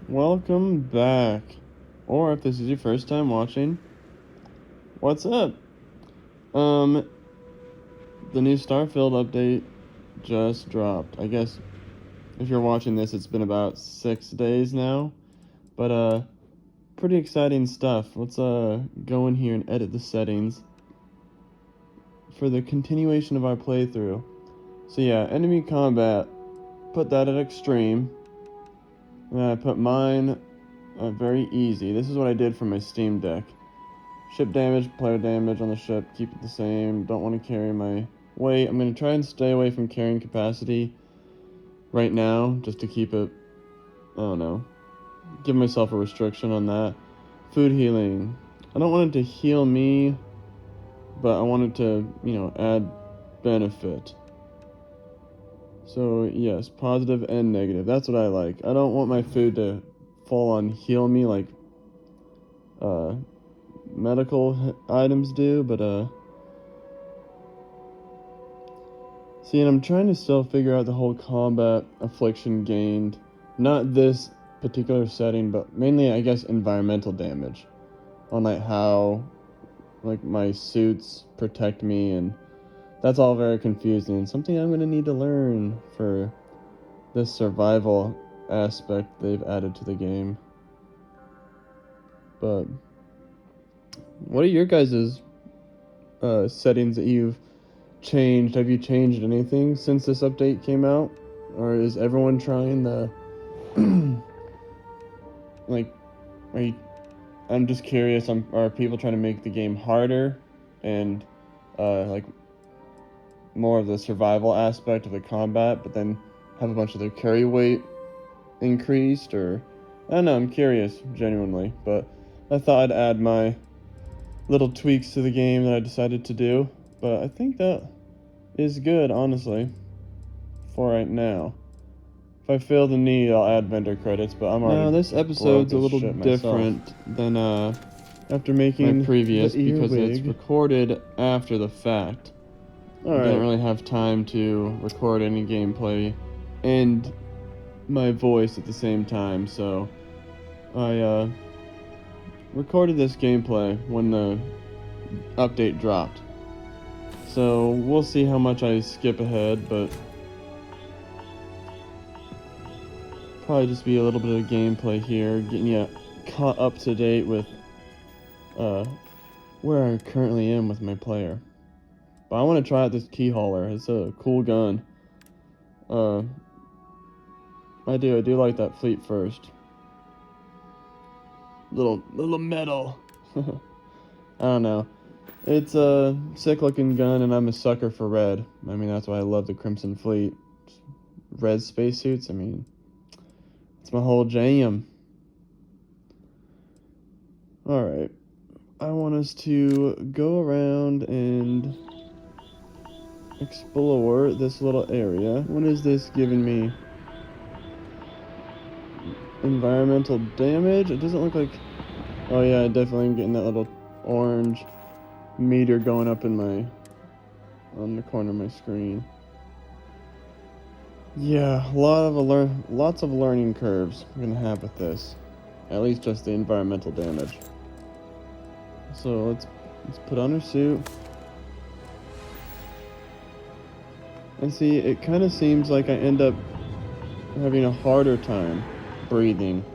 Welcome back. Or if this is your first time watching, what's up? The new Starfield update just dropped. I guess if you're watching this, it's been about 6 days now. But pretty exciting stuff. Let's go in here and edit the settings for the continuation of our playthrough. So yeah, enemy combat, put that at extreme. And I put mine very easy. This is what I did for my Steam Deck. Ship damage, player damage on the ship, keep it the same. Don't want to carry my weight. I'm going to try and stay away from carrying capacity right now, just to keep it, I don't know, give myself a restriction on that. Food healing. I don't want it to heal me, but I want it to, add benefit. So, yes, positive and negative. That's what I like. I don't want my food to full on heal me like medical items do, but see, and I'm trying to still figure out the whole combat affliction gained, not this particular setting, but mainly I guess environmental damage, on like how like my suits protect me, and that's all very confusing and something I'm going to need to learn for this survival aspect they've added to the game. But what are your guys' settings that you've changed? Have you changed anything since this update came out? Or is everyone trying the like, I'm just curious, are people trying to make the game harder and like more of the survival aspect of the combat, but then have a bunch of their carry weight increased? Or I don't know, I'm curious genuinely, but I thought I'd add my little tweaks to the game that I decided to do. But I think that is good, honestly, for right now. If I feel the need, I'll add vendor credits, but I'm already. Now, this episode's a little different than after making my previous, because it's recorded after the fact. I didn't really have time to record any gameplay and my voice at the same time, so I recorded this gameplay when the update dropped. So we'll see how much I skip ahead, but probably just be a little bit of gameplay here, getting you caught up to date with where I currently am with my player. But I want to try out this key hauler. It's a cool gun. I do like that fleet first. Little metal. I don't know. It's a sick looking gun, and I'm a sucker for red. I mean, that's why I love the Crimson Fleet. Red spacesuits, I mean, it's my whole jam. Alright. I want us to go around and explore this little area. What is this giving me? Environmental damage? It doesn't look like... Oh yeah, I definitely am getting that little orange meter going up in on the corner of my screen. Yeah, lots of learning curves I'm gonna have with this. At least just the environmental damage. So let's put on her suit. And see, it kind of seems like I end up having a harder time breathing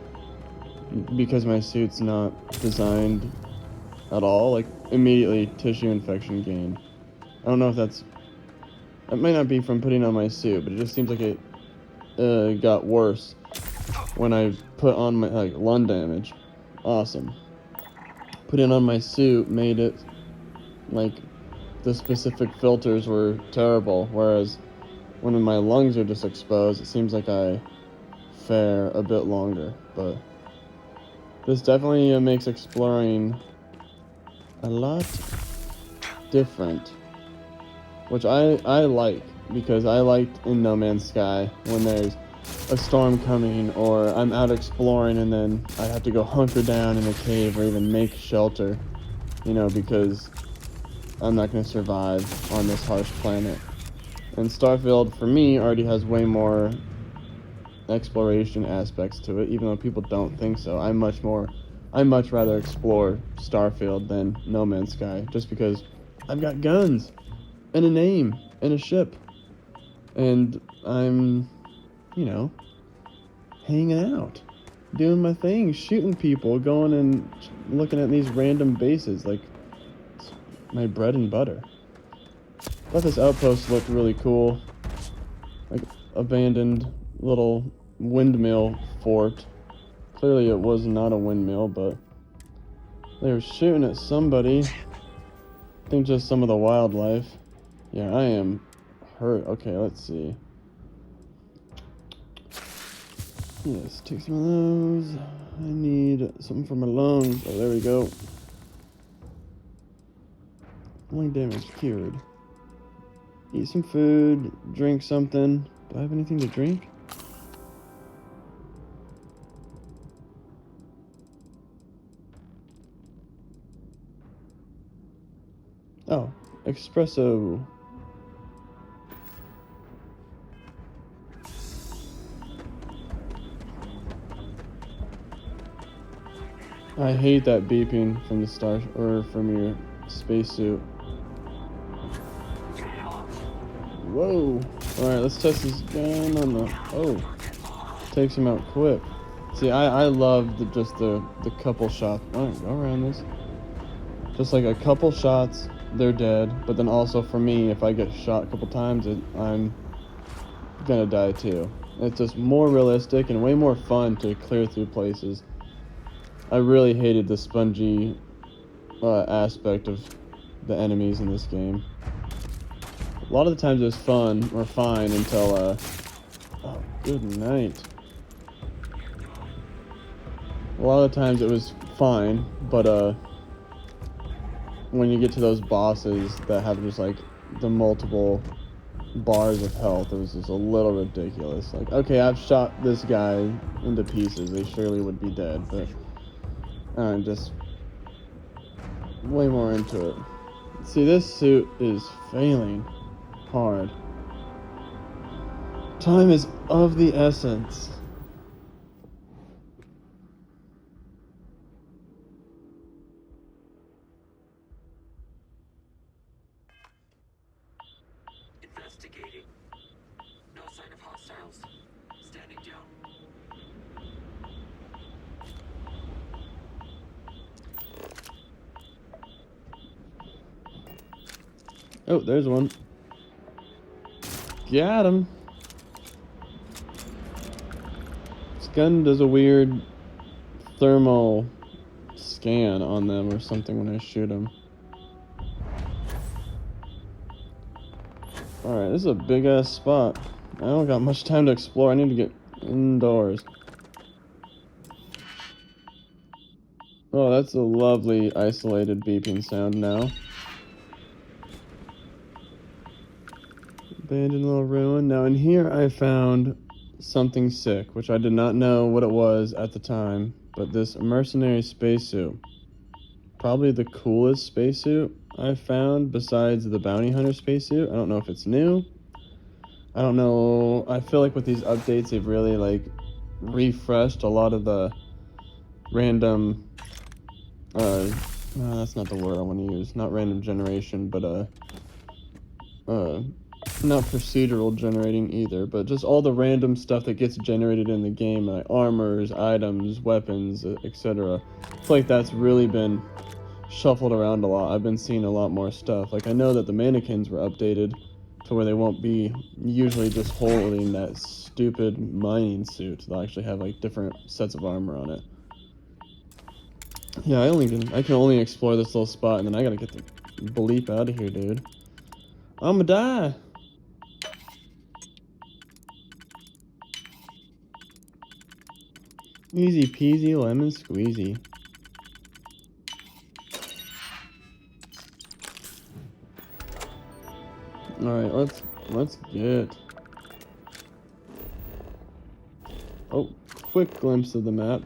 because my suit's not designed at all. Like, immediately tissue infection gained. I don't know if it might not be from putting on my suit, but it just seems like it got worse when I put on my lung damage. Awesome. Putting on my suit made it like the specific filters were terrible, whereas when my lungs are just exposed, it seems like I fare a bit longer. But this definitely makes exploring a lot different, which I like, because I liked in No Man's Sky when there's a storm coming, or I'm out exploring and then I have to go hunker down in a cave or even make shelter, because I'm not going to survive on this harsh planet. And Starfield, for me, already has way more exploration aspects to it, even though people don't think so. I much rather explore Starfield than No Man's Sky, just because I've got guns and a name and a ship, and I'm, you know, hanging out, doing my thing, shooting people, going and looking at these random bases like it's my bread and butter. Thought this outpost looked really cool, like abandoned little windmill fort. Clearly it was not a windmill, but they were shooting at somebody. I think just some of the wildlife. Yeah, I am hurt. Okay, let's see. Yes, take some of those. I need something for my lungs. Oh, there we go. Lung damage cured. Eat some food, drink something. Do I have anything to drink? Oh, espresso. I hate that beeping from the from your spacesuit. Whoa! Alright, let's test this gun on the... Oh! Takes him out quick. See, I love the couple shots. Alright, go around this. Just like a couple shots, they're dead. But then also for me, if I get shot a couple times, I'm gonna die too. It's just more realistic and way more fun to clear through places. I really hated the spongy aspect of the enemies in this game. A lot of the times it was fun or fine until oh, good night. A lot of the times it was fine, but when you get to those bosses that have just like the multiple bars of health, it was just a little ridiculous. Like, okay, I've shot this guy into pieces, they surely would be dead, but I'm just way more into it. See, this suit is failing hard. Time is of the essence. Investigating. No sign of hostiles. Standing down. Oh, there's one. Got him. This gun does a weird thermal scan on them or something when I shoot them. Alright, this is a big ass spot. I don't got much time to explore. I need to get indoors. Oh, that's a lovely isolated beeping sound now. Abandoned little ruin. Now in here I found something sick, which I did not know what it was at the time, but this mercenary spacesuit. Probably the coolest spacesuit I've found besides the bounty hunter spacesuit. I don't know if it's new. I don't know. I feel like with these updates they've really like refreshed a lot of the random no, that's not the word I want to use. Not random generation, but not procedural generating either, but just all the random stuff that gets generated in the game, like armors, items, weapons, etc. It's like that's really been shuffled around a lot. I've been seeing a lot more stuff. Like, I know that the mannequins were updated to where they won't be usually just holding that stupid mining suit. They'll actually have like different sets of armor on it. Yeah, I can only explore this little spot, and then I gotta get the bleep out of here, dude. I'ma die. Easy peasy lemon squeezy. Alright, let's get... Oh, quick glimpse of the map.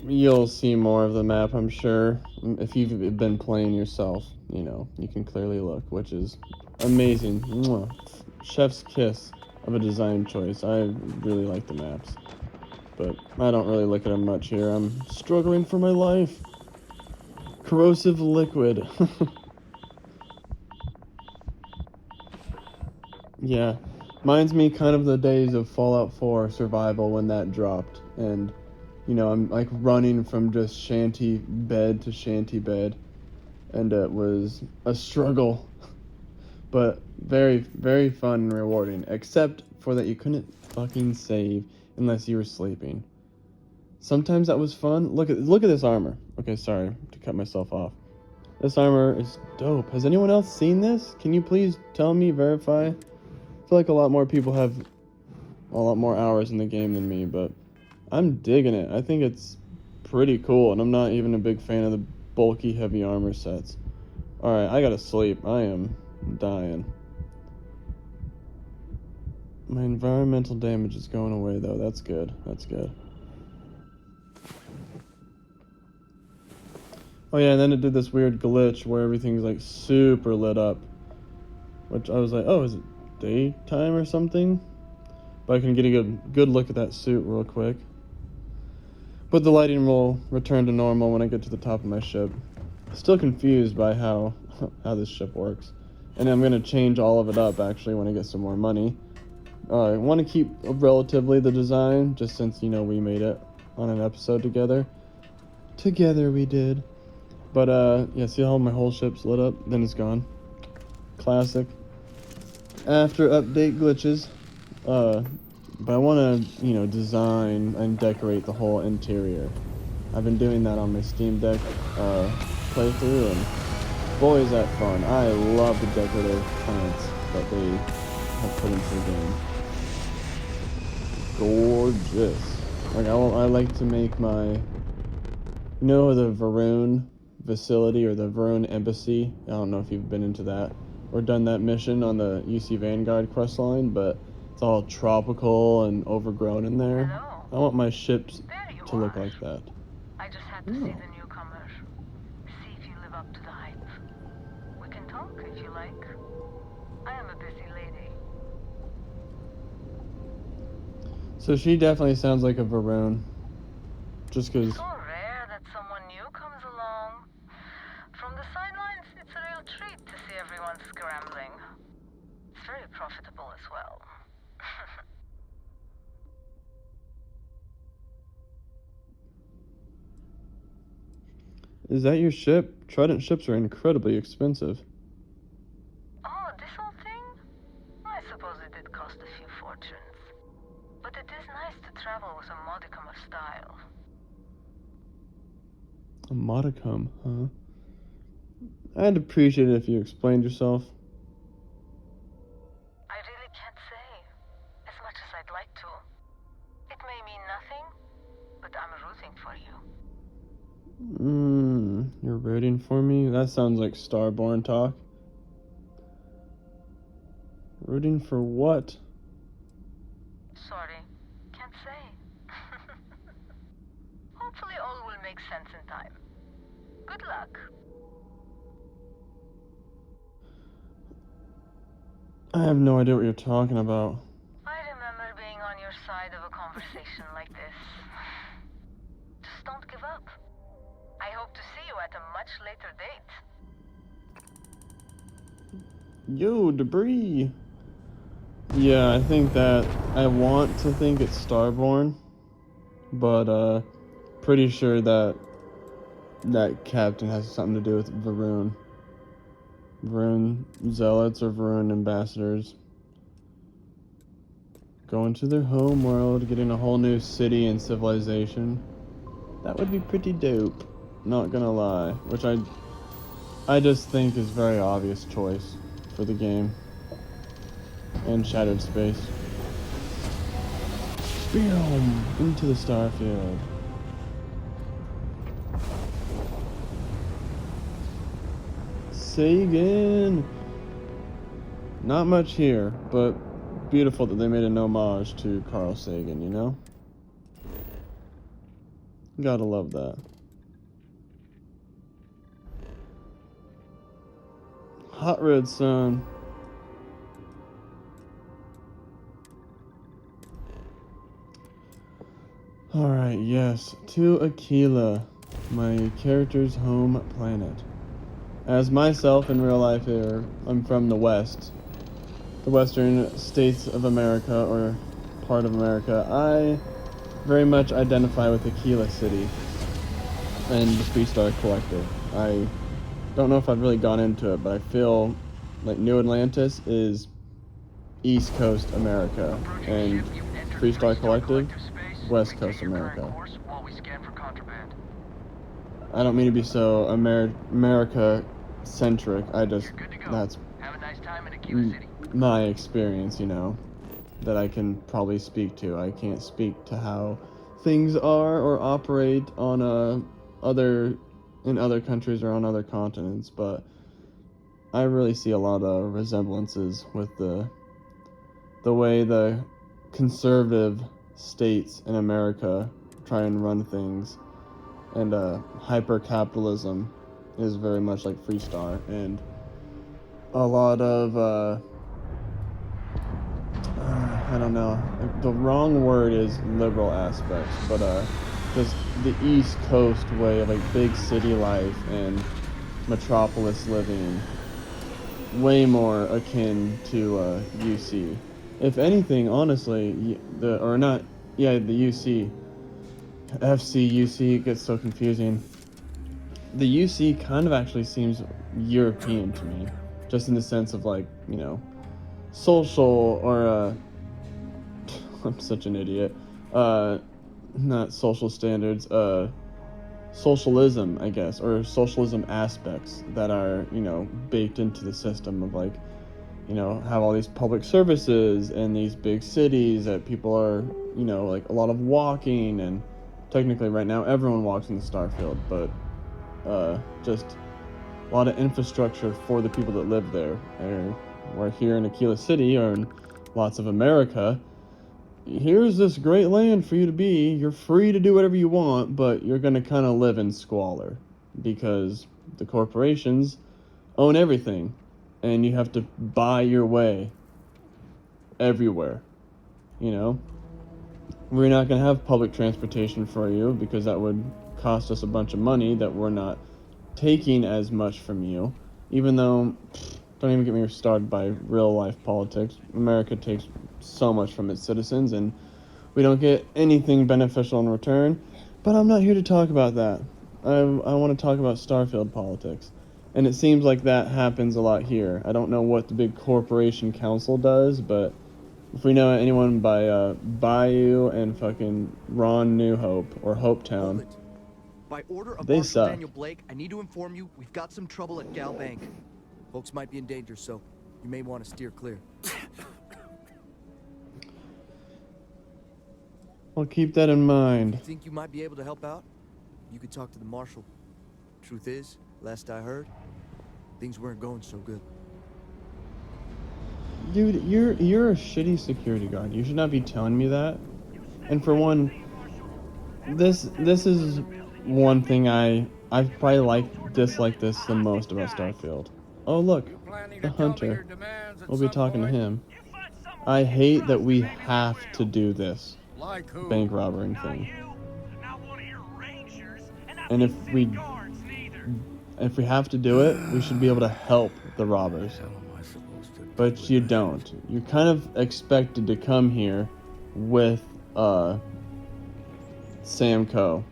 You'll see more of the map, I'm sure. If you've been playing yourself, you know, you can clearly look, which is amazing. Mwah. Chef's kiss. of a design choice. I really like the maps, but I don't really look at them much here. I'm struggling for my life. Corrosive liquid. Yeah, reminds me kind of the days of Fallout 4 survival when that dropped, and I'm like running from just shanty bed to shanty bed, and it was a struggle, but very, very fun and rewarding, except for that you couldn't fucking save unless you were sleeping. Sometimes that was fun. Look at this armor. Okay, sorry to cut myself off. This armor is dope. Has anyone else seen this? Can you please tell me, verify? I feel like a lot more people have a lot more hours in the game than me, but I'm digging it. I think it's pretty cool, and I'm not even a big fan of the bulky, heavy armor sets. Alright, I gotta sleep. I am dying. My environmental damage is going away, though. That's good. That's good. Oh, yeah, and then it did this weird glitch where everything's, like, super lit up. Which I was like, oh, is it daytime or something? But I can get a good look at that suit real quick. But the lighting will return to normal when I get to the top of my ship. Still confused by how this ship works. And I'm going to change all of it up, actually, when I get some more money. I want to keep relatively the design, just since, we made it on an episode together. Together we did. But, yeah, see how my whole ship's lit up? Then it's gone. Classic. After update glitches. But I want to, design and decorate the whole interior. I've been doing that on my Steam Deck playthrough, and boy, is that fun. I love the decorative plants that they have put into the game. Gorgeous. Like, I like to make the Varun facility or the Varun embassy. I don't know if you've been into that or done that mission on the UC Vanguard quest line, but it's all tropical and overgrown in there. Hello. I want my ships There you to look are. like that. I just had to see the newcomer. See if you live up to the hype. We can talk if you like. I am a busy lady. So she definitely sounds like a Varun. Just because. So rare that someone new comes along. From the sidelines, it's a real treat to see everyone scrambling. It's very profitable as well. Is that your ship? Trident ships are incredibly expensive. Oh, this whole thing? I suppose it did cost a few fortunes. But it is nice to travel with a modicum of style. A modicum, huh? I'd appreciate it if you explained yourself. I really can't say, as much as I'd like to. It may mean nothing, but I'm rooting for you. You're rooting for me? That sounds like Starborn talk. Rooting for what? Sorry, can't say. Hopefully all will make sense in time. Good luck. I have no idea what you're talking about. I remember being on your side of a conversation like this. Just don't give up. I hope to see you at a much later date. Yo, debris! Yeah, I think that I want to think it's Starborn, but pretty sure that captain has something to do with Varun. Varun zealots or Varun ambassadors. Going to their home world, getting a whole new city and civilization. That would be pretty dope, not gonna lie. Which I just think is very obvious choice for the game. And Shattered Space. Boom! Into the Starfield. Sagan! Not much here, but beautiful that they made an homage to Carl Sagan, you know? Gotta love that. Hot red sun. Alright, yes. To Akila, my character's home planet. As myself in real life here, I'm from the West. The Western states of America, or part of America. I very much identify with Akila City and the Freestar Collective. I don't know if I've really gone into it, but I feel like New Atlantis is East Coast America, and Freestar Collective, West Coast America. I don't mean to be so America-centric. That's my experience, that I can probably speak to. I can't speak to how things are or operate on in other countries or on other continents, but I really see a lot of resemblances with the way the conservative states in America try and run things, and hyper-capitalism is very much like Freestar, and a lot of I don't know. The wrong word is liberal aspects, but just the East Coast way of like big city life and metropolis living, way more akin to UC. If anything, honestly, the UC, FC, UC, it gets so confusing. The UC kind of actually seems European to me, just in the sense of like, social or I'm such an idiot. Not social standards, socialism, I guess, or socialism aspects that are, baked into the system of like, have all these public services and these big cities that people are, like a lot of walking, and technically right now everyone walks in the Starfield, but just a lot of infrastructure for the people that live there. We're here in Akila City, or in lots of America. Here's this great land for you to be. You're free to do whatever you want, but you're going to kind of live in squalor because the corporations own everything, and you have to buy your way everywhere. We're not going to have public transportation for you because that would cost us a bunch of money that we're not taking as much from you, even though, don't even get me started by real life politics. America takes so much from its citizens, and we don't get anything beneficial in return. But I'm not here to talk about that. I want to talk about Starfield politics. And it seems like that happens a lot here. I don't know what the big corporation council does, but if we know anyone by Bayou and fucking Ron New Hope, or Hopetown, by order of they Marshal suck. Daniel Blake, I need to inform you we've got some trouble at Gal Bank. Folks might be in danger, so you may want to steer clear. I'll keep that in mind. You think you might be able to help out? You could talk to the marshal. Truth is, last I heard, things weren't going so good. Dude, you're a shitty security guard. You should not be telling me that. And for one, this is one thing I probably dislike this the most about Starfield. Oh look, the hunter. We'll be talking to him. I hate that we have to do this bank robbing thing. And if we have to do it, we should be able to help the robbers. But you don't. You're kind of expected to come here with Sam Coe.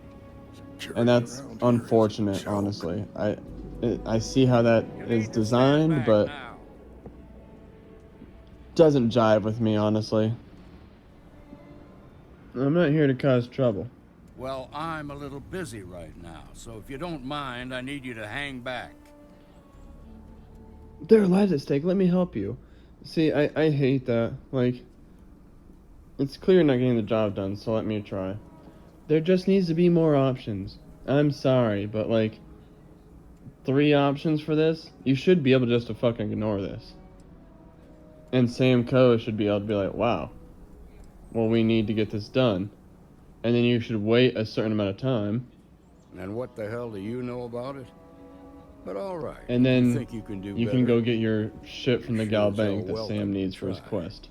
And that's unfortunate, honestly. I see how that is designed, but doesn't jive with me, honestly. I'm not here to cause trouble. Well, I'm a little busy right now, so if you don't mind, I need you to hang back. There are lives at stake. Let me help you. See, I hate that. Like, it's clear you're not getting the job done, so let me try. There just needs to be more options. I'm sorry, but like, 3 options for this? You should be able just to fucking ignore this. And Sam Coe should be able to be like, wow, well, we need to get this done. And then you should wait a certain amount of time. And what the hell do you know about it? But all right. And then think you can can go get your shit from the Gal Bank that Sam needs for his quest.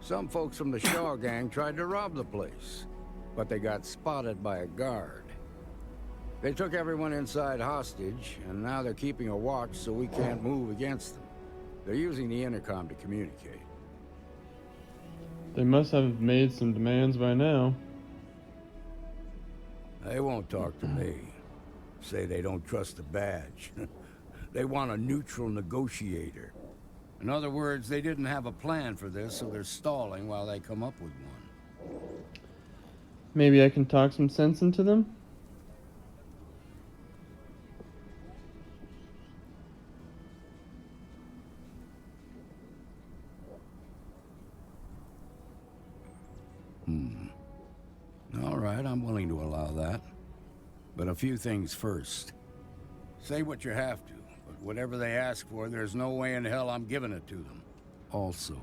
Some folks from the Shaw gang tried to rob the place, but they got spotted by a guard. They took everyone inside hostage, and now they're keeping a watch so we can't move against them. They're using the intercom to communicate. They must have made some demands by now. They won't talk to me. Say they don't trust the badge. They want a neutral negotiator. In other words, they didn't have a plan for this, so they're stalling while they come up with one. Maybe I can talk some sense into them? All right, I'm willing to allow that. But a few things first. Say what you have to, but whatever they ask for, there's no way in hell I'm giving it to them. Also,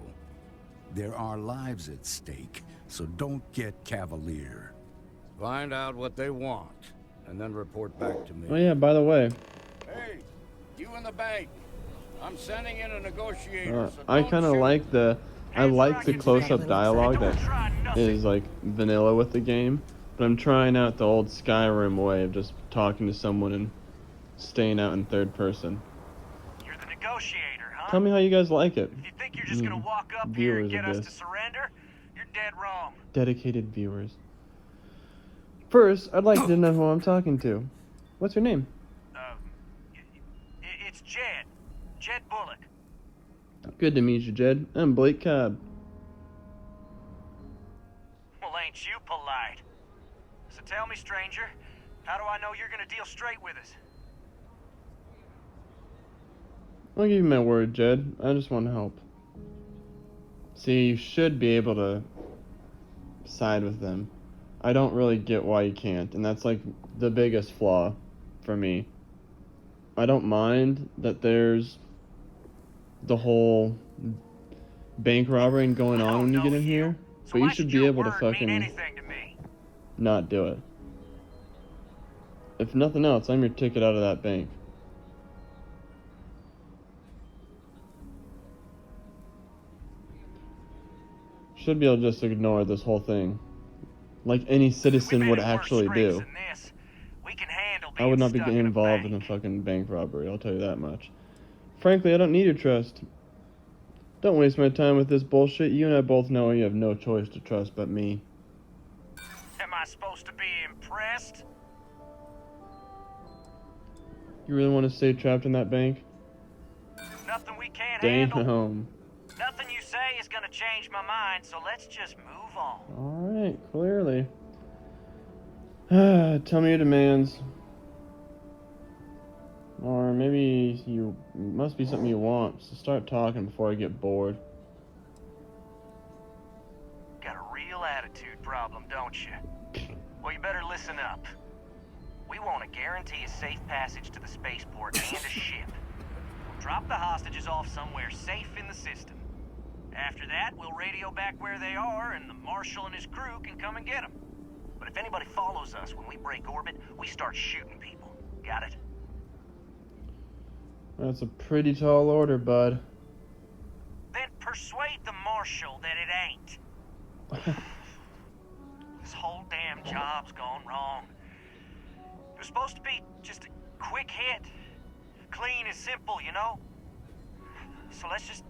there are lives at stake, so don't get cavalier. Find out what they want, and then report back to me. Oh yeah, by the way, Hey, you in the bank. I'm sending in a negotiator, so I don't kind of shoot. like the close-up dialogue that is like vanilla with the game, but I'm trying out the old Skyrim way of just talking to someone and staying out in third person. You're the negotiator, huh? Tell me how you guys like it. If you think you're just gonna walk up here and Viewers get of us this. to surrender, you're dead wrong. Dedicated viewers. First, I'd like to know who I'm talking to. What's your name? It's Jed. Jed Bullock. Good to meet you, Jed. I'm Blake Cobb. Well, ain't you polite? So tell me, stranger, how do I know you're gonna deal straight with us? I'll give you my word, Jed. I just want to help. See, you should be able to side with them. I don't really get why you can't, and that's like the biggest flaw for me. I don't mind that there's the whole bank robbery going on when you get in here, but you should be able to fucking not do it. If nothing else, I'm your ticket out of that bank. Should be able to just ignore this whole thing, like any citizen would actually do. I would not be getting involved in a fucking bank robbery, I'll tell you that much. Frankly, I don't need your trust. Don't waste my time with this bullshit. You and I both know you have no choice to trust but me. Am I supposed to be impressed? You really want to stay trapped in that bank? Nothing we can't handle. Damn. Nothing you say is gonna change my mind, so let's just move on. Alright, clearly. Tell me your demands. Or maybe it must be something you want, so start talking before I get bored. Got a real attitude problem, don't you? Well, you better listen up. We want to guarantee a safe passage to the spaceport and a ship. We'll drop the hostages off somewhere safe in the system. After that, we'll radio back where they are, and the Marshal and his crew can come and get them. But if anybody follows us when we break orbit, we start shooting people. Got it? That's a pretty tall order, bud. Then persuade the Marshal that it ain't. This whole damn job's gone wrong. It was supposed to be just a quick hit. Clean and simple, you know? So let's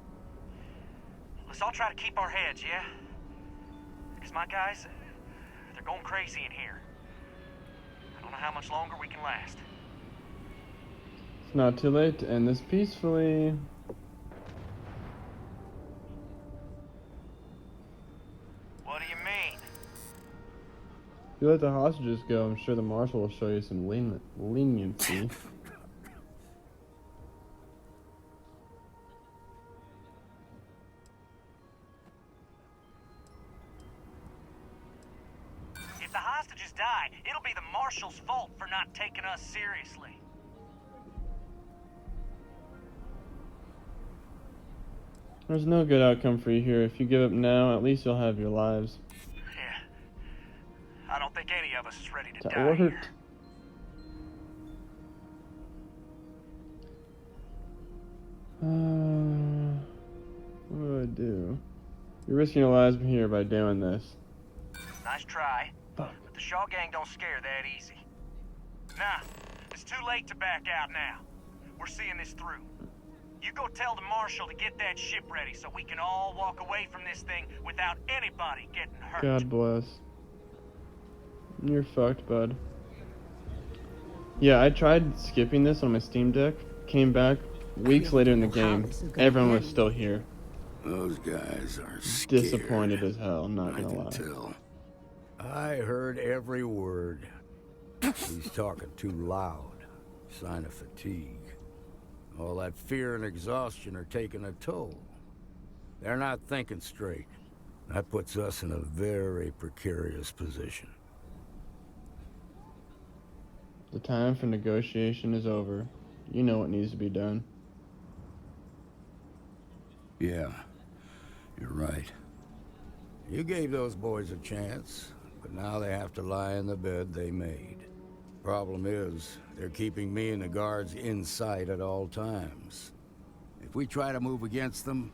all try to keep our heads, yeah? Because my guys, they're going crazy in here. I don't know how much longer we can last. It's not too late to end this peacefully. What do you mean? If you let the hostages go, I'm sure the Marshal will show you some leniency. If the hostages die, it'll be the Marshal's fault for not taking us seriously. There's no good outcome for you here. If you give up now, at least you'll have your lives. Yeah. I don't think any of us is ready to That die worked. here. What do I do? You're risking your lives here by doing this. Nice try. Fuck. But the Shaw gang don't scare that easy. Nah, it's too late to back out now. We're seeing this through. You go tell the Marshal to get that ship ready so we can all walk away from this thing without anybody getting hurt. God bless. You're fucked, bud. Yeah, I tried skipping this on my Steam Deck. Came back weeks later in the game. Everyone was still here. Those guys are scared. Disappointed as hell, I'm not I gonna can lie. tell. I heard every word. He's talking too loud. Sign of fatigue. All that fear and exhaustion are taking a toll. They're not thinking straight. That puts us in a very precarious position. The time for negotiation is over. You know what needs to be done. Yeah, you're right. You gave those boys a chance, but now they have to lie in the bed they made. Problem is, they're keeping me and the guards in sight at all times. If we try to move against them,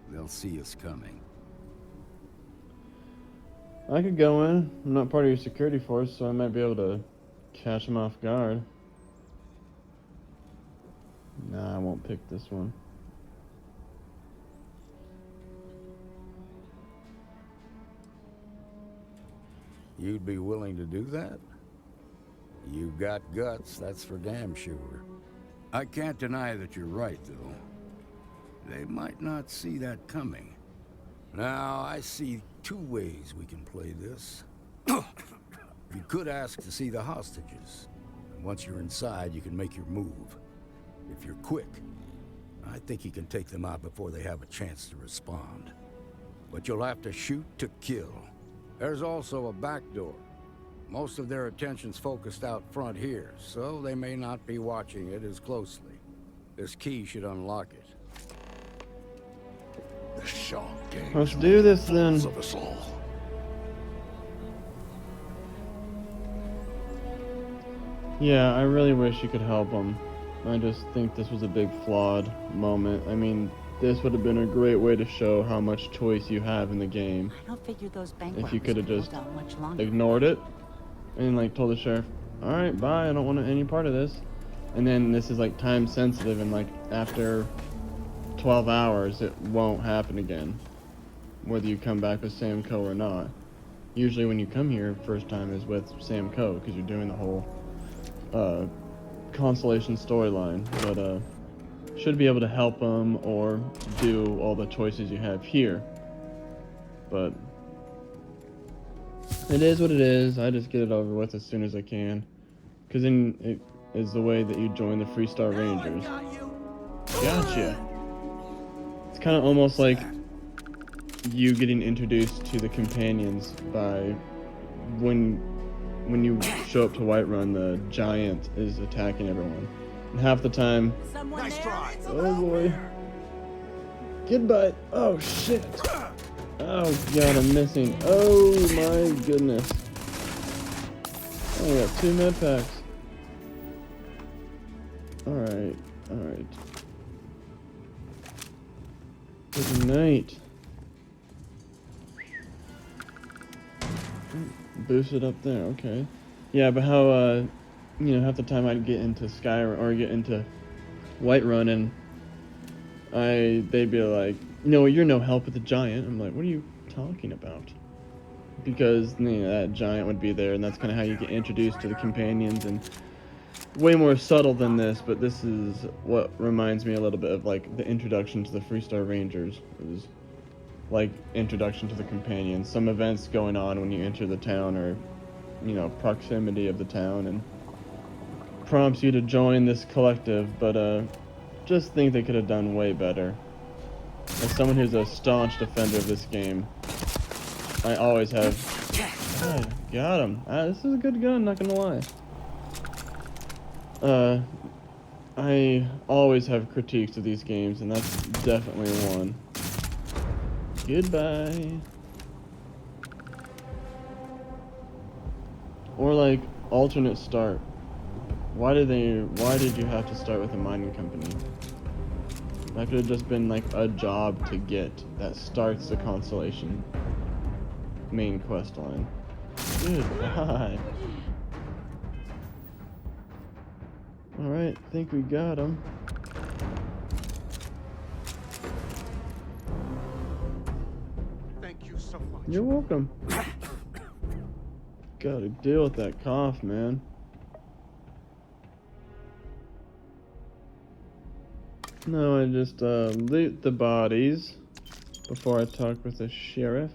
they'll see us coming. I could go in. I'm not part of your security force, so I might be able to catch them off guard. Nah, I won't pick this one. You'd be willing to do that? You've got guts, that's for damn sure. I can't deny that you're right, though. They might not see that coming. Now, I see two ways we can play this. You could ask to see the hostages. And once you're inside, you can make your move. If you're quick, I think you can take them out before they have a chance to respond. But you'll have to shoot to kill. There's also a back door. Most of their attention's focused out front here, so they may not be watching it as closely. This key should unlock it. The Shaw gang. Let's do this then. Of us all. Yeah, I really wish you could help them. I just think this was a big flawed moment. I mean, this would have been a great way to show how much choice you have in the game. I don't figure those bank If you could have just out much longer. ignored it and like told the sheriff, all right, bye, I don't want any part of this. And then this is like time sensitive, and like after 12 hours it won't happen again, whether you come back with Sam Coe or not. Usually when you come here first time is with Sam Coe, because you're doing the whole Constellation storyline, but should be able to help them or do all the choices you have here. But it is what it is. I just get it over with as soon as I can, because then it is the way that you join the Freestar Rangers. Gotcha. It's kind of almost like you getting introduced to the companions by when you show up to Whiterun, the giant is attacking everyone. And half the time, Nice try. oh boy, goodbye. Oh shit. Oh god, I'm missing. Oh my goodness. Oh, I got 2 med packs. Alright, alright. Good night. Boosted up there, okay. Yeah, but how, you know, half the time I'd get into Skyrim, or get into Whiterun, and they'd be like, no, you're no help with the giant. I'm like, what are you talking about? Because, you know, that giant would be there, and that's kind of how you get introduced to the companions, and way more subtle than this, but this is what reminds me a little bit of, like, the introduction to the Freestar Rangers. It was like introduction to the companions, some events going on when you enter the town, or, you know, proximity of the town, and prompts you to join this collective, but just think they could have done way better. As someone who's a staunch defender of this game, I always have... Oh, got him. This is a good gun, not gonna lie. I always have critiques of these games, and that's definitely one. Goodbye. Or like alternate start. Why did you have to start with a mining company? That could have just been like a job to get that starts the Constellation main quest line. Goodbye. Alright, think we got him. Thank you so much. You're welcome. Gotta deal with that cough, man. No, I just loot the bodies before I talk with the sheriff.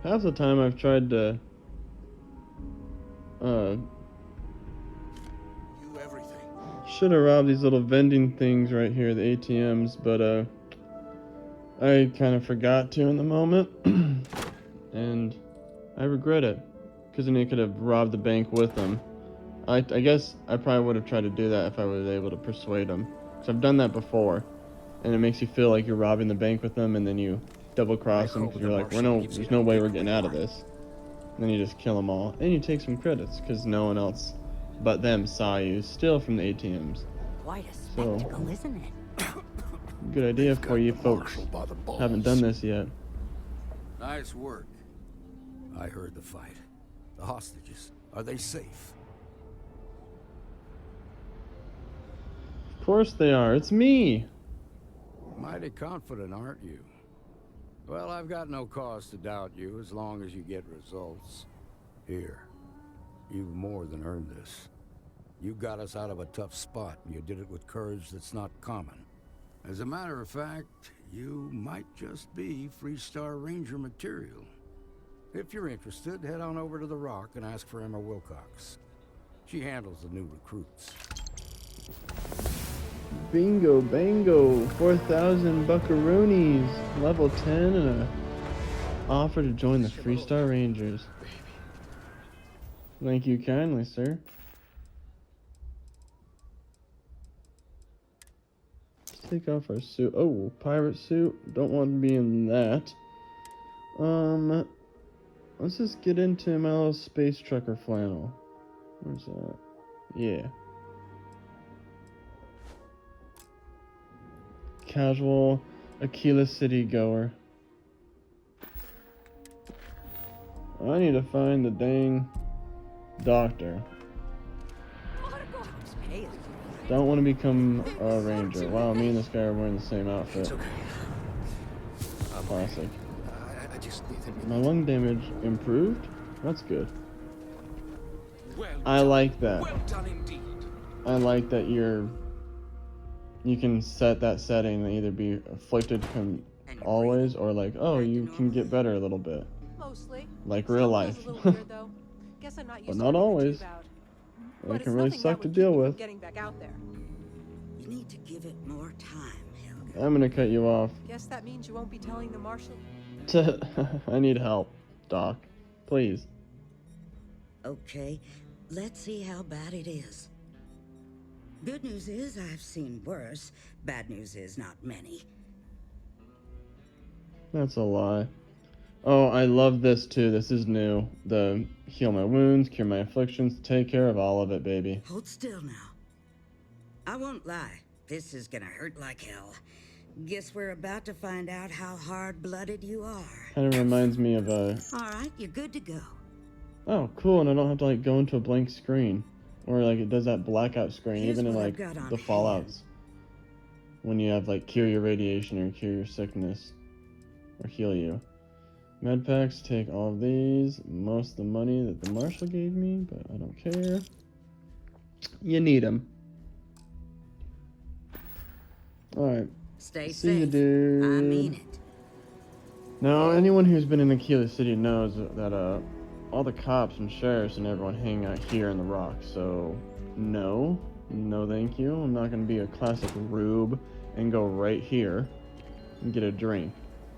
Half the time I've tried to You everything. should have robbed these little vending things right here, the ATMs, but I kind of forgot to in the moment. And I regret it, because then you could have robbed the bank with them. I guess I probably would have tried to do that if I was able to persuade them. Because I've done that before, and it makes you feel like you're robbing the bank with them, and then you double cross them because you're like, there's no way we're getting out of this. And then you just kill them all, and you take some credits because no one else but them saw you steal from the ATMs. Quite a So- spectacle, isn't it? Good idea for you folks Marshal by the balls. haven't done this yet. Nice work. I heard the fight. The hostages, are they safe? Of course they are. It's me. Mighty confident, aren't you? Well, I've got no cause to doubt you as long as you get results. Here, you've more than earned this. You got us out of a tough spot, and you did it with courage that's not common. As a matter of fact, you might just be Freestar Ranger material. If you're interested, head on over to the Rock and ask for Emma Wilcox. She handles the new recruits. Bingo, bango. 4,000 buckaroonies. Level 10 and a offer to join the Freestar Rangers. Thank you kindly, sir. Let's take off our suit. Oh, pirate suit. Don't want to be in that. Let's just get into my little space trucker flannel. Where's that? Yeah. Casual Akila City goer. I need to find the dang doctor. Don't want to become a ranger. Wow, me and this guy are wearing the same outfit. It's okay. Classic. I just need a My minute. lung damage improved? That's good. Well I done. like that. Well done indeed. I like that you can set that setting to either be afflicted always or like, oh, you can get better a little bit. Mostly. Like real life. Still feels a little weird, though. Guess I'm not used But to not everything always. too bad. It But can it's really nothing suck that to would deal keep me from with. getting back out there. You need to give it more time, Helga. I'm gonna cut you off. Guess that means you won't be telling the marshal. I need help, Doc. Please. Okay, let's see how bad it is. Good news is I've seen worse. Bad news is not many. That's a lie. Oh, I love this too. This is new. The heal my wounds, cure my afflictions, take care of all of it, baby. Hold still now. I won't lie. This is gonna hurt like hell. Guess we're about to find out how hard-blooded you are. Kind of reminds me of a. All right, you're good to go. Oh, cool, and I don't have to like go into a blank screen, or like it does that blackout screen, Here's even in what like I've got on the hand. Fallouts. When you have like cure your radiation or cure your sickness, or heal you. Med packs, take all of these. Most of the money that the marshal gave me, but I don't care. You need them. Alright. Stay See you, safe. dude. I mean it. Now, anyone who's been in Akila City knows that all the cops and sheriffs and everyone hang out here in the Rock. So, no thank you. I'm not gonna be a classic rube and go right here and get a drink.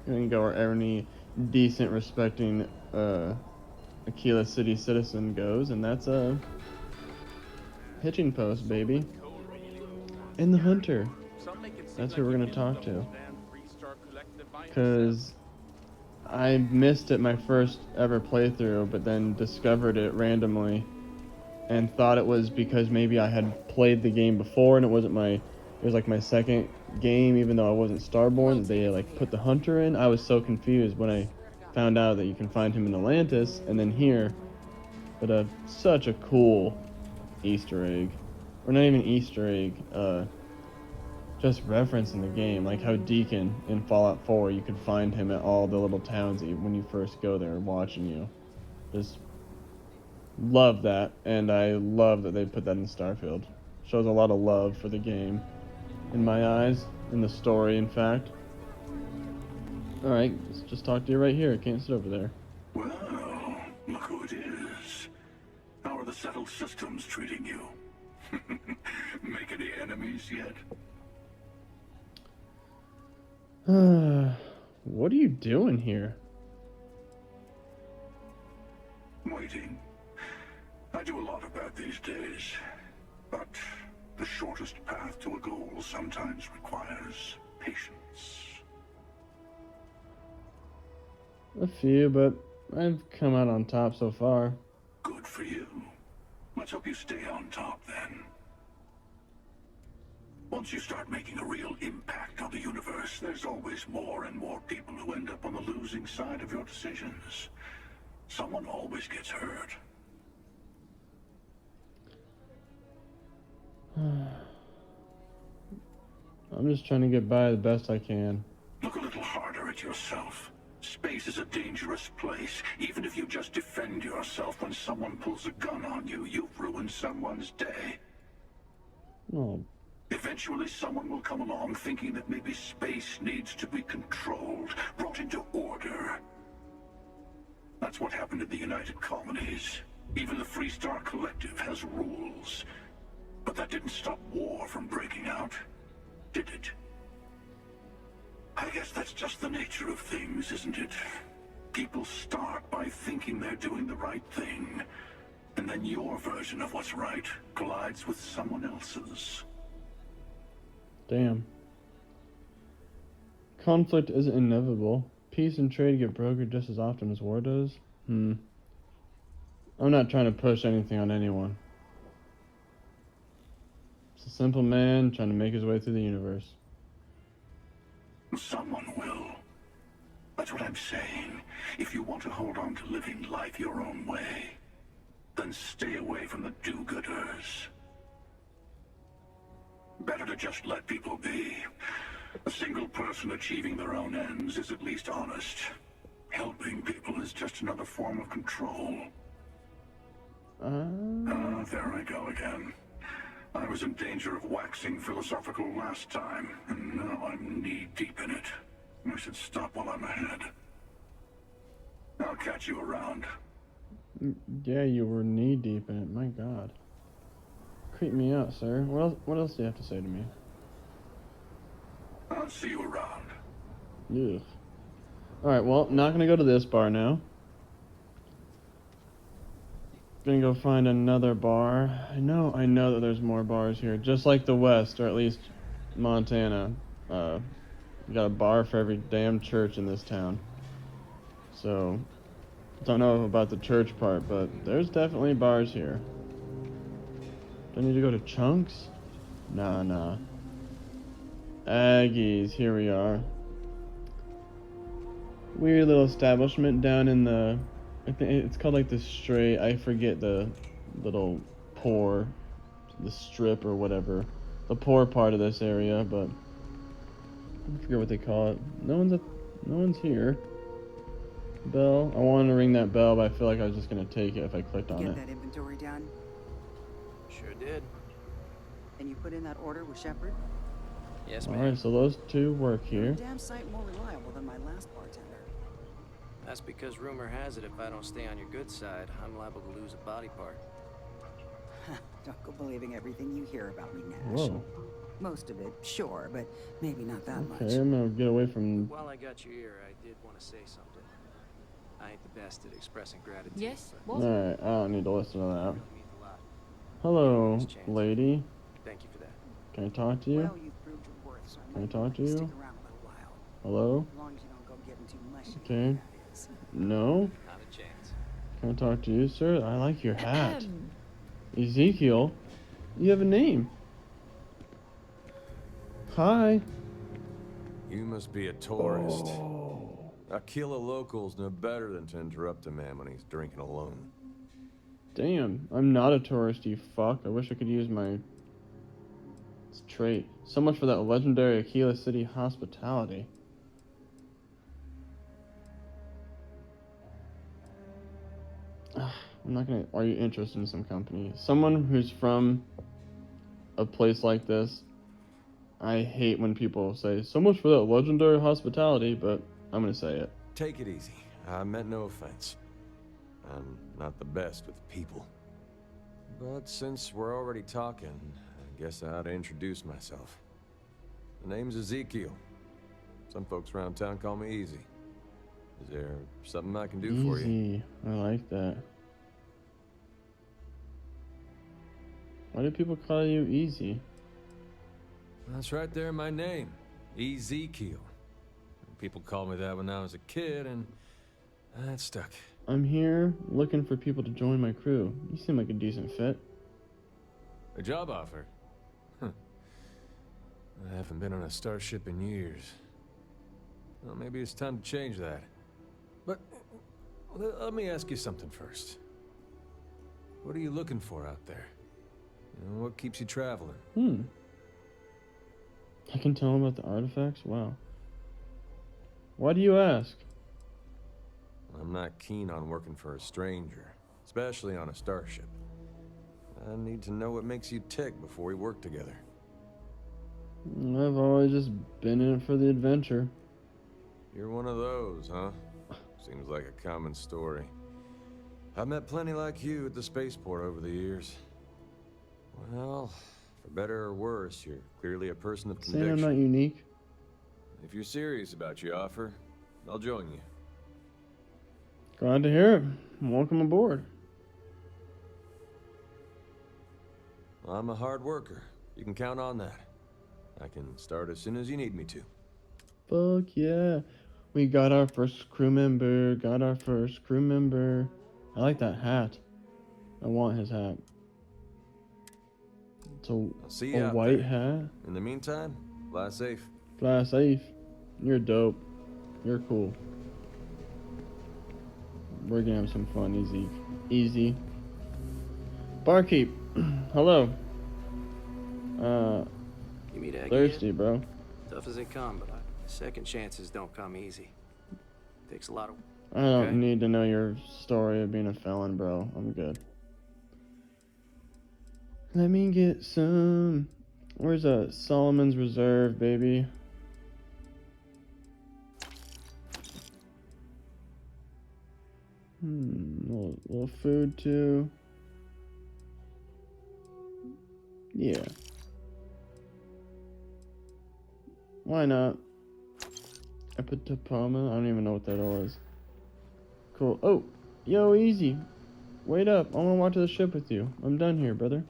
I'm gonna go where any decent, respecting Akila City citizen goes, and that's a hitching post, baby. And the hunter. That's who we're gonna talk to. Cause I missed it my first ever playthrough, but then discovered it randomly and thought it was because maybe I had played the game before and it was like my second game, even though I wasn't Starborn. They like put the hunter in. I was so confused when I found out that you can find him in Atlantis and then here. But such a cool Easter egg. Or not even Easter egg, just reference in the game, like how Deacon in Fallout 4, you could find him at all the little towns when you first go there watching you. Just love that, and I love that they put that in Starfield. Shows a lot of love for the game, in my eyes, in the story, in fact. Alright, let's just talk to you right here. I can't sit over there. Well, look who it is. How are the settled systems treating you? Make any enemies yet? What are you doing here? Waiting. I do a lot of that these days. But the shortest path to a goal sometimes requires patience. A few, but I've come out on top so far. Good for you. Let's hope you stay on top then. Once you start making a real impact on the universe, there's always more and more people who end up on the losing side of your decisions. Someone always gets hurt. I'm just trying to get by the best I can. Look a little harder at yourself. Space is a dangerous place. Even if you just defend yourself when someone pulls a gun on you, you've ruined someone's day. Oh. Eventually someone will come along thinking that maybe space needs to be controlled, brought into order. That's what happened in the United Colonies. Even the Freestar Collective has rules. But that didn't stop war from breaking out, did it? I guess that's just the nature of things, isn't it? People start by thinking they're doing the right thing, and then your version of what's right collides with someone else's. Damn. Conflict is inevitable. Peace and trade get brokered just as often as war does. I'm not trying to push anything on anyone. It's a simple man trying to make his way through the universe. Someone will. That's what I'm saying. If you want to hold on to living life your own way, then stay away from the do-gooders. Better to just let people be. A single person achieving their own ends is at least honest. Helping people is just another form of control. There I go again. I was in danger of waxing philosophical last time, and now I'm knee-deep in it. I should stop while I'm ahead. I'll catch you around. Yeah, you were knee-deep in it. My God. Creep me out, sir. What else do you have to say to me? I'll see you around. Ugh. Alright, well, not gonna go to this bar now. Gonna go find another bar. I know that there's more bars here. Just like the West, or at least Montana. You got a bar for every damn church in this town. So, don't know about the church part, but there's definitely bars here. Do I need to go to Chunks? Nah. Aggies, here we are. Weird little establishment down in the... I think it's called like the Strait. I forget the little poor, the strip or whatever, the poor part of this area, but I forget what they call it. No one's here. Bell. I wanted to ring that bell, but I feel like I was just gonna take it if I clicked on it. Get that inventory done? Sure did. And you put in that order with Shepard? Yes, ma'am. Alright, so those two work here. Damn sight more reliable than my last bartender. That's because rumor has it if I don't stay on your good side, I'm liable to lose a body part. Don't go believing everything you hear about me, Nash. Whoa. Most of it, sure, but maybe not that much. Okay, I'm gonna get away from... While I got your ear, I did want to say something. I ain't the best at expressing gratitude. Yes, but what? Alright, I don't need to listen to that. it means a lot. Hello, This chance. lady. Thank you for that. Can I talk to you? Well, you've proved your worth, so I Can I might talk to you? stick around a little while. Hello? As long as you don't go getting too mushy. Okay. That is. No? Not a chance. Can I talk to you, sir? I like your hat. Ezekiel? You have a name. Hi. You must be a tourist. Oh. Akila locals know better than to interrupt a man when he's drinking alone. Damn, I'm not a tourist, you fuck. I wish I could use my trait. So much for that legendary Akila City hospitality. I'm not gonna. Are you interested in some company? Someone who's from a place like this. I hate when people say so much for that legendary hospitality, but I'm gonna say it. Take it easy. I meant no offense. I'm not the best with people. But since we're already talking, I guess I ought to introduce myself. The name's Ezekiel. Some folks around town call me Easy. Is there something I can do for you? Easy. I like that. Why do people call you Easy? That's right there in my name. Ezekiel. People called me that when I was a kid, and that stuck. I'm here looking for people to join my crew. You seem like a decent fit. A job offer? Huh. I haven't been on a starship in years. Well, maybe it's time to change that. But let me ask you something first. What are you looking for out there? You know, what keeps you traveling? I can tell him about the artifacts? Wow. Why do you ask? I'm not keen on working for a stranger, especially on a starship. I need to know what makes you tick before we work together. I've always just been in it for the adventure. You're one of those, huh? Seems like a common story. I've met plenty like you at the spaceport over the years. Well, for better or worse, you're clearly a person of conviction. Saying I'm not unique? If you're serious about your offer, I'll join you. Glad to hear it. Welcome aboard. I'm a hard worker. You can count on that. I can start as soon as you need me to. Fuck yeah. We got our first crew member. I like that hat. I want his hat. It's I'll see you a out white there. hat. In the meantime, fly safe. Fly safe. You're dope. You're cool. We're gonna have some fun, Easy. Barkeep. Hello. You meet Aggie Thirsty, yet? bro. Tough as they come, but second chances don't come easy. Takes a lot of... I don't need to know your story of being a felon, bro. I'm good. Let me get some... Where's Solomon's Reserve, baby? Little food, too. Yeah. Why not? Epitopama? I don't even know what that was. Cool. Oh! Yo, Easy! Wait up. I wanna walk to the ship with you. I'm done here, brother.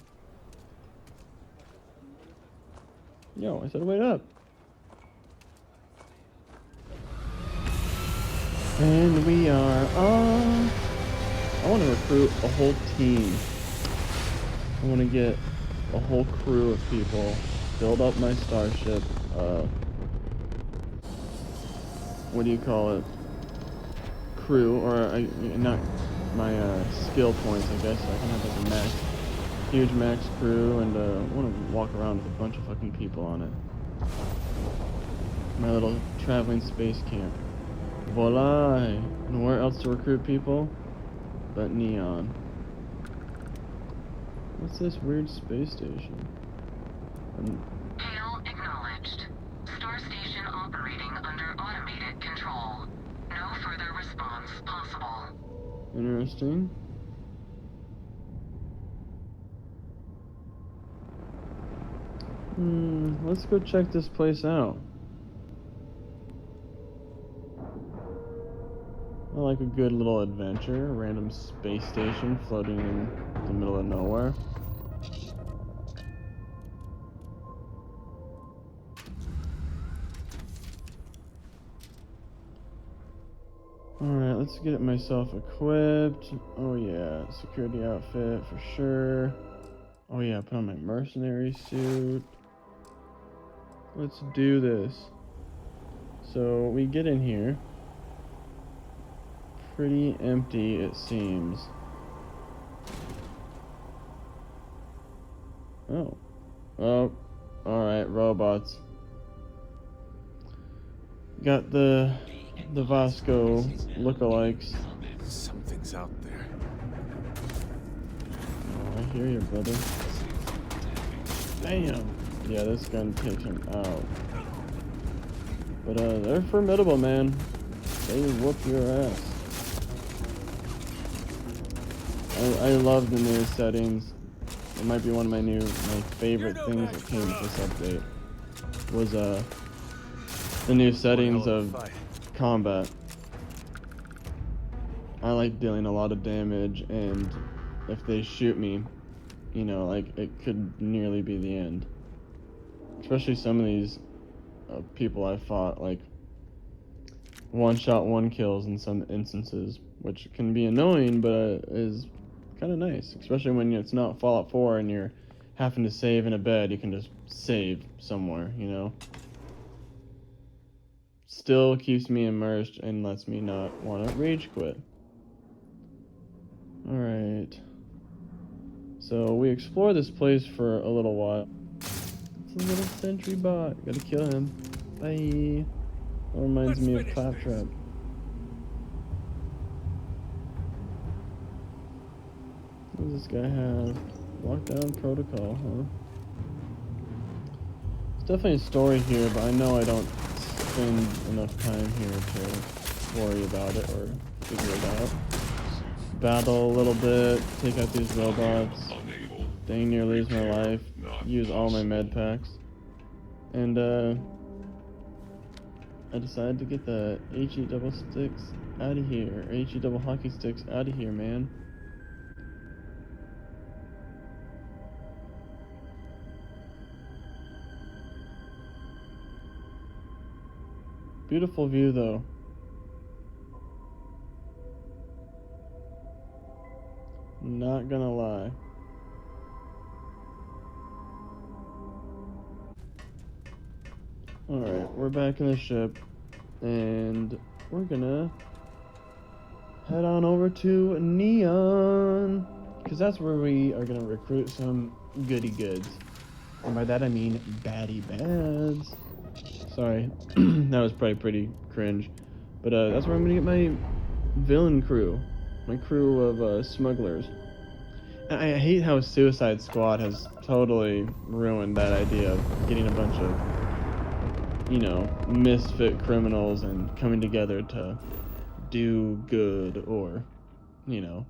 Yo, I said wait up. And we are on. I want to recruit a whole team. I want to get a whole crew of people. Build up my starship. What do you call it? Crew, or not my skill points, I guess. So I can have like a max, huge max crew, and I want to walk around with a bunch of fucking people on it. My little traveling space camp. Voila! And where else to recruit people but Neon? What's this weird space station? Hail acknowledged. Star station operating under automated control. No further response possible. Interesting. Let's go check this place out. I like a good little adventure. A random space station floating in the middle of nowhere. Alright, let's get myself equipped. Oh yeah, security outfit for sure. Oh yeah, put on my mercenary suit. Let's do this. So we get in here. pretty empty, it seems. Oh. Oh. Alright, robots. Got the Vasco lookalikes. Something's out there. Oh, I hear you, brother. Bam! Yeah, this gun takes him out. But they're formidable, man. They whoop your ass. I love the new settings. It might be one of my favorite things that came with this update. Was the new settings of combat. I like dealing a lot of damage, and if they shoot me, you know, like, it could nearly be the end. Especially some of these people I fought, like, one shot, one kills in some instances, which can be annoying, but is kind of nice. Especially when it's not Fallout 4 and you're having to save in a bed, you can just save somewhere, you know? Still keeps me immersed and lets me not want to rage quit. Alright. So we explore this place for a little while. It's a little sentry bot. Gotta kill him. Bye. That reminds me of Claptrap. What does this guy have? Lockdown protocol, huh? There's definitely a story here, but I know I don't spend enough time here to worry about it or figure it out. Battle a little bit, take out these robots, dang near lose my life, use all my med packs, and I decided to get the HE double sticks out of here, HE double hockey sticks out of here, man. Beautiful view though. Not gonna lie. Alright, we're back in the ship, and we're gonna head on over to Neon, because that's where we are gonna recruit some goody goods. And by that I mean baddie bads. Sorry, that was probably pretty cringe. But that's where I'm gonna get my villain crew. My crew of smugglers. I hate how Suicide Squad has totally ruined that idea of getting a bunch of, you know, misfit criminals and coming together to do good or, you know,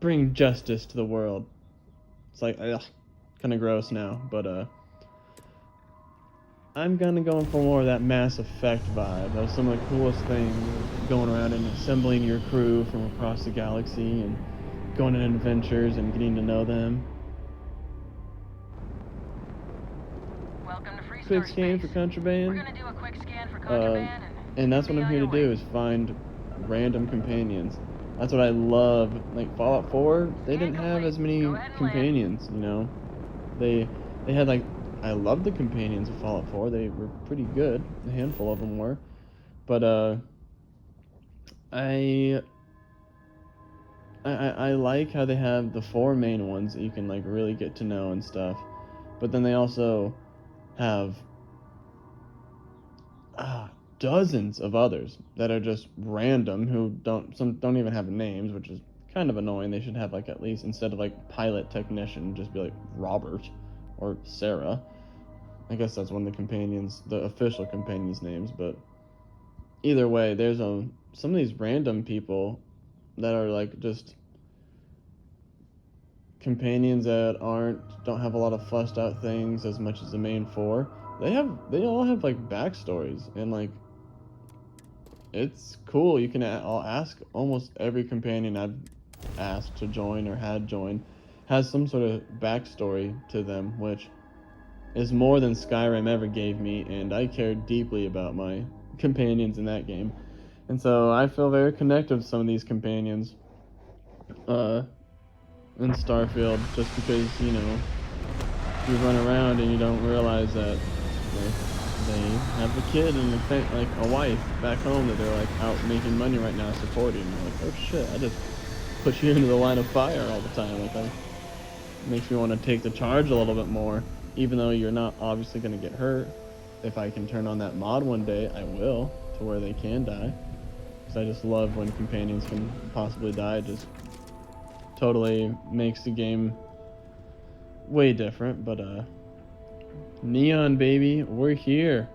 bring justice to the world. It's like, ugh, kind of gross now, but I'm kind of going for more of that Mass Effect vibe. That was some of the coolest things, going around and assembling your crew from across the galaxy and going on adventures and getting to know them. Welcome to Free Quick scan for contraband. We're gonna do a quick scan for contraband and that's what I'm here to do, is find random companions. That's what I love. Like Fallout 4, they didn't have as many companions, you know. They had like, I love the companions of Fallout 4. They were pretty good. A handful of them were. But I like how they have the 4 main ones that you can like really get to know and stuff. But then they also have dozens of others that are just random, who don't even have names, which is kind of annoying. They should have like, at least, instead of like pilot technician, just be like Robert or Sarah. I guess that's one of the companions, the official companions' names, but either way, there's some of these random people that are like just companions that don't have a lot of fleshed out things as much as the main 4. They all have like backstories, and like, it's cool. I'll ask almost every companion I've asked to join or had joined has some sort of backstory to them, which is more than Skyrim ever gave me, and I care deeply about my companions in that game. And so I feel very connected with some of these companions in Starfield, just because, you know, you run around and you don't realize that they have a kid and like a wife back home that they're like out making money right now supporting. And like, oh shit, I just put you into the line of fire all the time. Like, that makes me want to take the charge a little bit more, even though you're not obviously going to get hurt. If I can turn on that mod one day, I will, to where they can die. Because I just love when companions can possibly die. It just totally makes the game way different. But Neon, baby, we're here.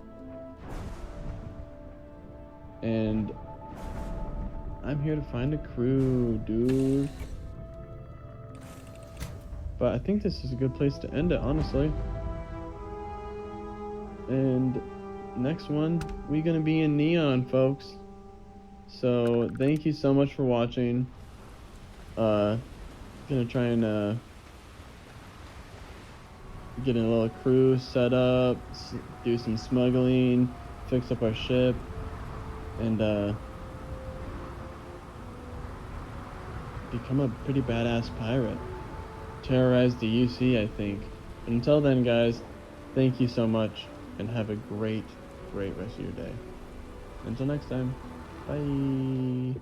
And I'm here to find a crew, dude. But I think this is a good place to end it, honestly. And next one, we're gonna be in Neon, folks. So thank you so much for watching. Gonna try and get a little crew set up, do some smuggling, fix up our ship, and become a pretty badass pirate. Terrorize the UC, I think. But until then, guys, thank you so much, and have a great rest of your day. Until next time, bye.